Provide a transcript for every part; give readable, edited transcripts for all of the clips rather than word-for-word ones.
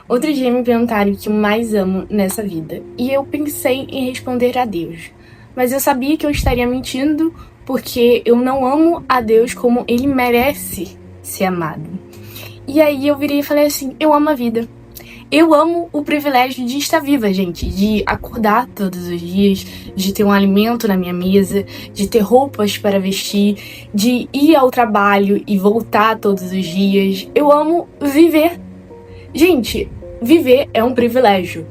Outro dia me perguntaram o que eu mais amo nessa vida, e eu pensei em responder a Deus. Mas eu sabia que eu estaria mentindo, porque eu não amo a Deus como ele merece ser amado. E aí eu virei e falei assim, eu amo a vida. Eu amo o privilégio de estar viva, gente, de acordar todos os dias, de ter um alimento na minha mesa, de ter roupas para vestir, de ir ao trabalho e voltar todos os dias. Eu amo viver. Gente, viver é um privilégio.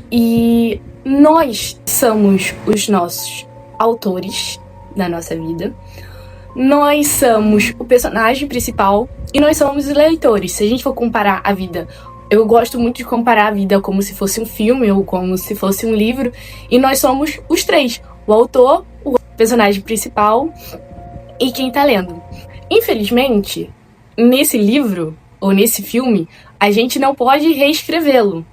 E nós somos os nossos autores da nossa vida. Nós somos o personagem principal e nós somos os leitores. Se a gente for comparar a vida, eu gosto muito de comparar a vida como se fosse um filme ou como se fosse um livro. E nós somos os três: o autor, o personagem principal e quem tá lendo. Infelizmente, nesse livro ou nesse filme, a gente não pode reescrevê-lo,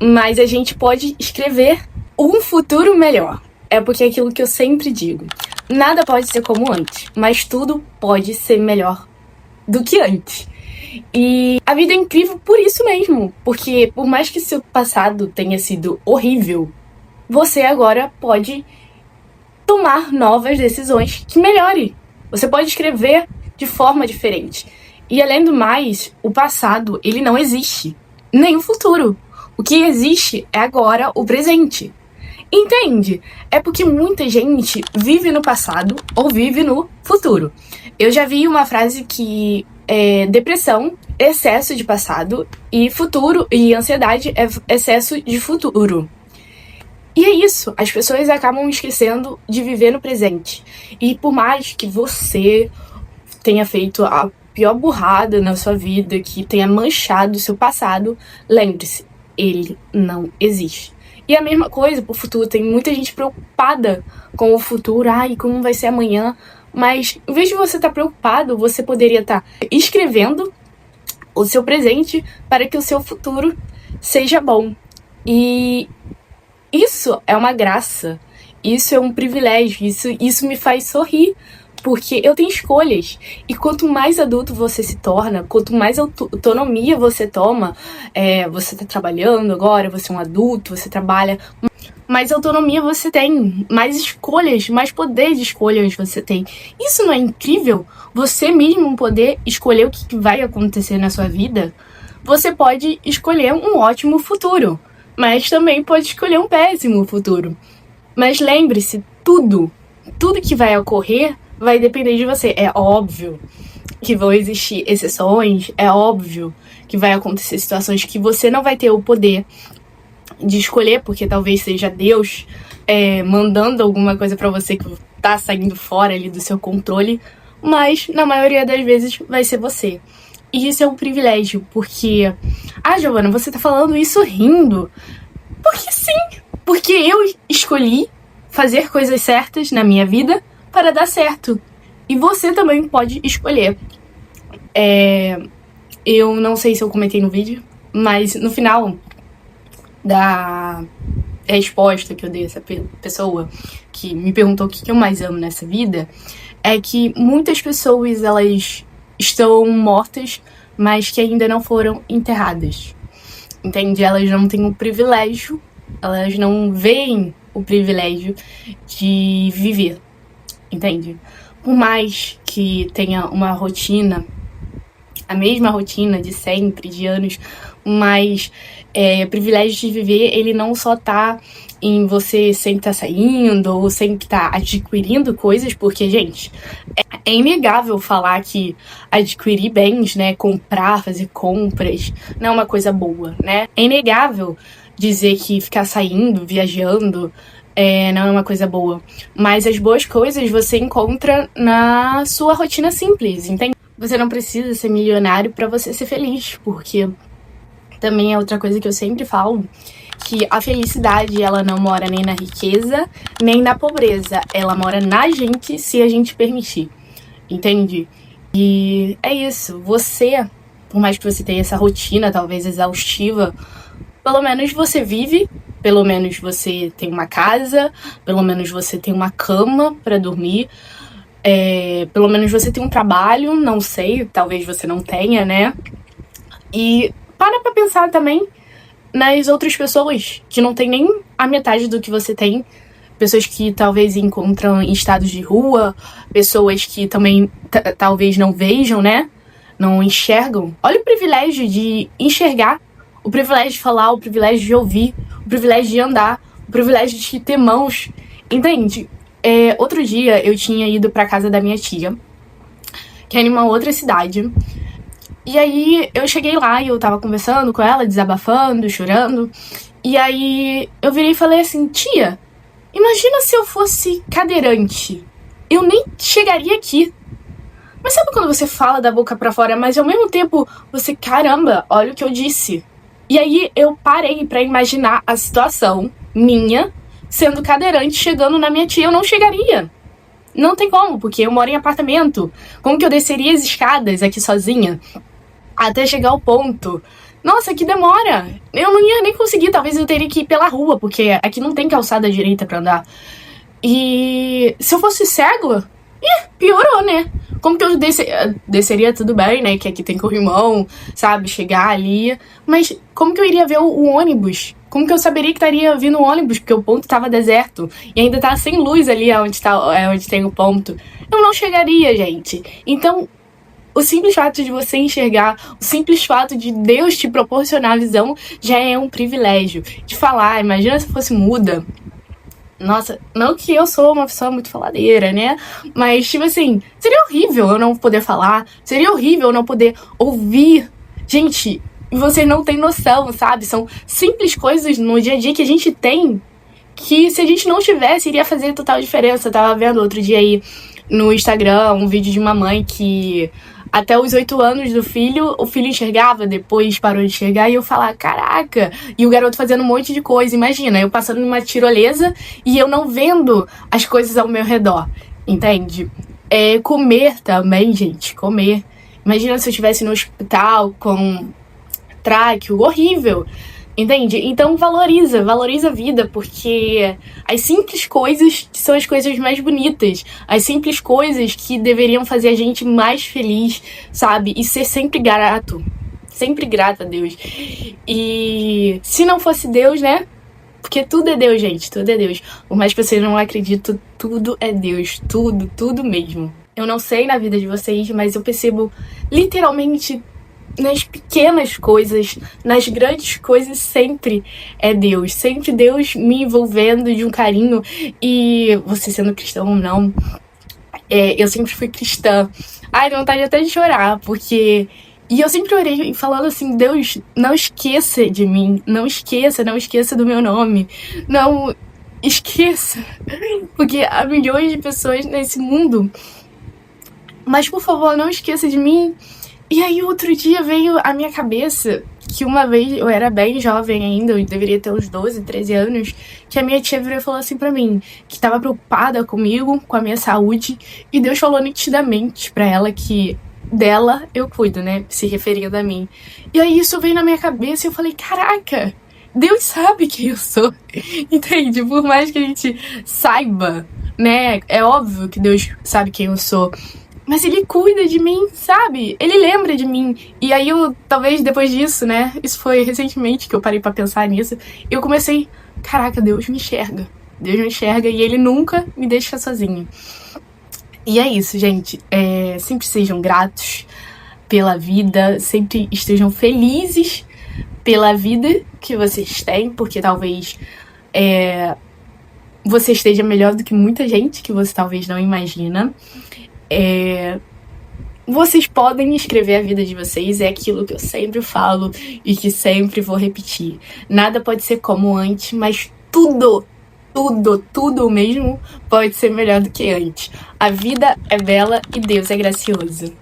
mas a gente pode escrever um futuro melhor. É porque é aquilo que eu sempre digo. Nada pode ser como antes, mas tudo pode ser melhor do que antes. E a vida é incrível por isso mesmo, porque por mais que seu passado tenha sido horrível, você agora pode tomar novas decisões que melhore. Você pode escrever de forma diferente. E além do mais, o passado, ele não existe, nem o futuro. O que existe é agora o presente. Entende? É porque muita gente vive no passado ou vive no futuro. Eu já vi uma frase que é depressão, excesso de passado, e futuro e ansiedade é excesso de futuro. E é isso, as pessoas acabam esquecendo de viver no presente. E por mais que você tenha feito a pior burrada na sua vida, que tenha manchado o seu passado, lembre-se, ele não existe. E a mesma coisa pro futuro, tem muita gente preocupada com o futuro, ai, como vai ser amanhã, mas em vez de você estar preocupado, você poderia estar escrevendo o seu presente para que o seu futuro seja bom. E isso é uma graça, isso é um privilégio, isso me faz sorrir, porque eu tenho escolhas. E quanto mais adulto você se torna, quanto mais autonomia você toma, você tá trabalhando agora, você é um adulto, você trabalha, mais autonomia você tem, mais escolhas, mais poder de escolhas você tem. Isso não é incrível? Você mesmo poder escolher o que vai acontecer na sua vida? Você pode escolher um ótimo futuro, mas também pode escolher um péssimo futuro. Mas lembre-se, tudo que vai ocorrer vai depender de você. É óbvio que vão existir exceções, é óbvio que vai acontecer situações que você não vai ter o poder de escolher, porque talvez seja Deus mandando alguma coisa pra você que tá saindo fora ali do seu controle, mas na maioria das vezes vai ser você. E isso é um privilégio, porque... Ah, Giovana, você tá falando isso rindo. Porque sim, porque eu escolhi fazer coisas certas na minha vida para dar certo. E você também pode escolher. Eu não sei se eu comentei no vídeo, mas no final da resposta que eu dei a essa pessoa que me perguntou o que eu mais amo nessa vida, é que muitas pessoas, elas estão mortas, mas que ainda não foram enterradas. Entende? Elas não têm o privilégio, elas não veem o privilégio de viver. Entende? Por mais que tenha uma rotina, a mesma rotina de sempre, de anos, mas privilégio de viver, ele não só tá em você sempre estar saindo ou sempre estar adquirindo coisas, porque, gente, é inegável falar que adquirir bens, né, comprar, fazer compras, não é uma coisa boa, né? É inegável dizer que ficar saindo, viajando, não é uma coisa boa. Mas as boas coisas você encontra na sua rotina simples, entende? Você não precisa ser milionário para você ser feliz, porque também é outra coisa que eu sempre falo, que a felicidade, ela não mora nem na riqueza, nem na pobreza. Ela mora na gente, se a gente permitir. Entende? E é isso. Você, por mais que você tenha essa rotina, talvez exaustiva, pelo menos você vive, pelo menos você tem uma casa, pelo menos você tem uma cama pra dormir, pelo menos você tem um trabalho, não sei, talvez você não tenha, né? E para pra pensar também nas outras pessoas que não tem nem a metade do que você tem. Pessoas que talvez encontram em estados de rua, pessoas que também talvez não vejam, né? Não enxergam. Olha o privilégio de enxergar, o privilégio de falar, o privilégio de ouvir, o privilégio de andar, o privilégio de ter mãos. Entende? Outro dia eu tinha ido pra casa da minha tia, que é em uma outra cidade. E aí eu cheguei lá e eu tava conversando com ela, desabafando, chorando. E aí eu virei e falei assim: tia, imagina se eu fosse cadeirante. Eu nem chegaria aqui. Mas sabe quando você fala da boca pra fora, mas ao mesmo tempo você, caramba, olha o que eu disse. E aí eu parei pra imaginar a situação minha sendo cadeirante chegando na minha tia. Eu não chegaria. Não tem como, porque eu moro em apartamento. Como que eu desceria as escadas aqui sozinha até chegar ao ponto? Nossa, que demora! Eu não ia nem conseguir, talvez eu teria que ir pela rua, porque aqui não tem calçada direita pra andar. E se eu fosse cego, piorou, né? Como que eu desceria tudo bem, né? Que aqui tem corrimão, sabe? Chegar ali. Mas como que eu iria ver o ônibus? Como que eu saberia que estaria vindo o ônibus? Porque o ponto tava deserto. E ainda tá sem luz ali onde tem o ponto. Eu não chegaria, gente. Então, o simples fato de você enxergar, o simples fato de Deus te proporcionar a visão, já é um privilégio. De falar, imagina se fosse muda. Nossa, não que eu sou uma pessoa muito faladeira, né? Mas, tipo assim, seria horrível eu não poder falar. Seria horrível eu não poder ouvir. Gente, vocês não têm noção, sabe? São simples coisas no dia a dia que a gente tem que, se a gente não tivesse, iria fazer total diferença. Eu tava vendo outro dia aí no Instagram um vídeo de uma mãe que até os 8 anos do filho, o filho enxergava, depois parou de enxergar, e eu falava, caraca! E o garoto fazendo um monte de coisa, imagina, eu passando numa tirolesa e eu não vendo as coisas ao meu redor, entende? Comer também, gente, comer. Imagina se eu estivesse no hospital com tráqueo, horrível, entende? Então valoriza a vida, porque as simples coisas são as coisas mais bonitas, as simples coisas que deveriam fazer a gente mais feliz, sabe? E ser sempre grato a Deus. E se não fosse Deus, né? Porque tudo é Deus, gente, tudo é Deus. Por mais que você não acredite, tudo é Deus, tudo mesmo. Eu não sei na vida de vocês, mas eu percebo literalmente nas pequenas coisas, nas grandes coisas, sempre é Deus. Sempre Deus me envolvendo de um carinho. E você sendo cristão ou não, eu sempre fui cristã. Ai, dá vontade até de chorar, porque... E eu sempre orei falando assim, Deus, não esqueça de mim. Não esqueça do meu nome. Não esqueça. Porque há milhões de pessoas nesse mundo. Mas, por favor, não esqueça de mim. E aí, outro dia veio à minha cabeça que uma vez, eu era bem jovem ainda, eu deveria ter uns 12, 13 anos, que a minha tia virou e falou assim pra mim, que tava preocupada comigo, com a minha saúde, e Deus falou nitidamente pra ela que dela eu cuido, né, se referindo a mim. E aí isso veio na minha cabeça e eu falei, caraca, Deus sabe quem eu sou, entende? Por mais que a gente saiba, né, é óbvio que Deus sabe quem eu sou, mas ele cuida de mim, sabe? Ele lembra de mim. E aí eu, talvez depois disso, né? Isso foi recentemente que eu parei pra pensar nisso. Eu comecei, caraca, Deus me enxerga. Deus me enxerga e ele nunca me deixa sozinho. E é isso, gente. Sempre sejam gratos pela vida. Sempre estejam felizes pela vida que vocês têm. Porque talvez você esteja melhor do que muita gente que você talvez não imagina. Vocês podem escrever a vida de vocês, é aquilo que eu sempre falo e que sempre vou repetir. Nada pode ser como antes, mas tudo mesmo pode ser melhor do que antes. A vida é bela e Deus é gracioso.